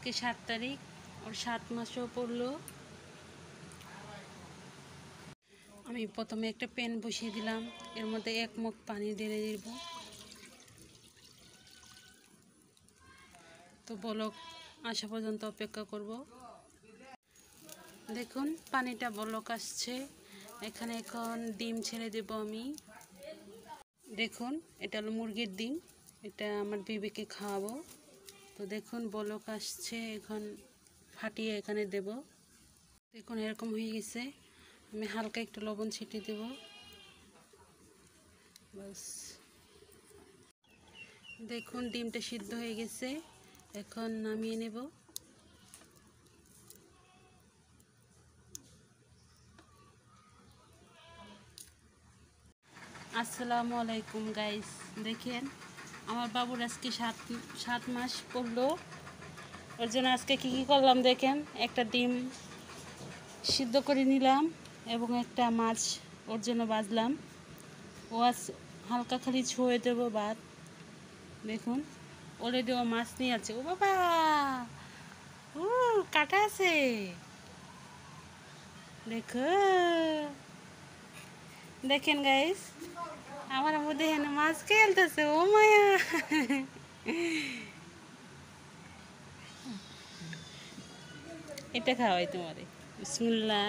আজকে 7 তারিখ, ওর 7 মাসও পড়লো। আমি প্রথমে একটা প্যান বসিয়ে দিলাম, এর মধ্যে 1 মগ পানি ঢেলে দিব। তো বলক আসা পর্যন্ত অপেক্ষা করব। দেখুন পানিটা বলক আসছে। এখানে এখন ডিম ছেড়ে দেব আমি। দেখুন এটা হলো মুরগির ডিম, এটা আমার বেবিকে খাওয়াবো। তো দেখুন বলক আসছে, এখন ফাটিয়ে এখানে দেব। দেখুন এরকম হয়ে গেছে। আমি হালকা একটু লবণ ছিটিয়ে দেব, বাস। দেখুন ডিমটা সিদ্ধ হয়ে গেছে, এখন নামিয়ে নেব। আসসালামু আলাইকুম গাইস, দেখেন আমার বাবুর আজকে 7 মাস পড়লো। ওর জন্য আজকে কী করলাম দেখেন, একটা ডিম সিদ্ধ করে নিলাম এবং একটা মাছ ওর জন্য ভাজলাম। ও আজ হালকা খালি ছুঁয়ে দেবো ভাত। দেখুন অলরেডি ও মাছ নিয়ে আছে। ও বাবা, কাটা আছে, দেখো। দেখেন গাইস, আমার মধ্যে হেন মাছ খেলতেছে। ও মায়া, এটা খাওয়াই তোমারে। বিসমিল্লাহ।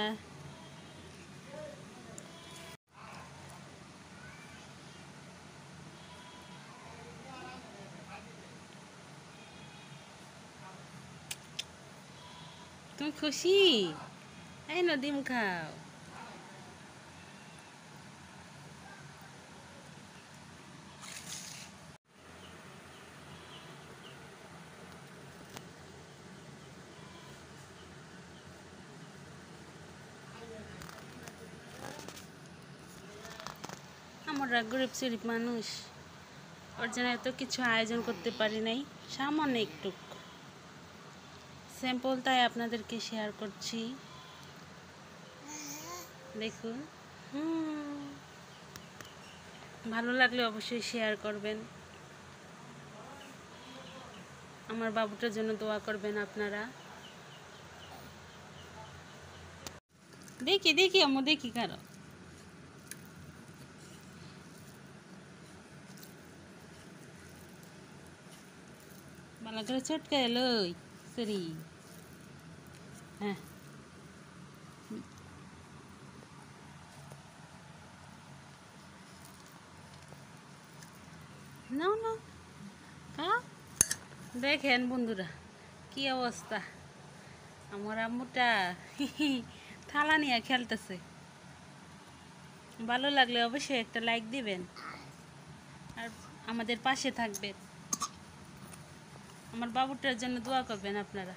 তুমি খুশি? এই না ডিম খাও। আমরা গরিব শরীফ মানুষ, ওর জন্য এত কিছু আয়োজন করতে পারি নাই, সামান্য একটু স্যাম্পল, তাই আপনাদেরকে শেয়ার করছি। দেখুন, ভালো লাগলে অবশ্যই শেয়ার করবেন। আমার বাবুটার জন্য দোয়া করবেন আপনারা। দেখি দেখি আম্মু, দেখি কারো ভালো করে চটকে এলো। সরি, হ্যাঁ না না, হ্যাঁ দেখেন বন্ধুরা কি অবস্থা। আমার আম্মুটা থালা নিয়ে খেলতেছে। ভালো লাগলে অবশ্যই একটা লাইক দিবেন আর আমাদের পাশে থাকবেন। আমার বাবুটার জন্য দোয়া করবেন আপনারা।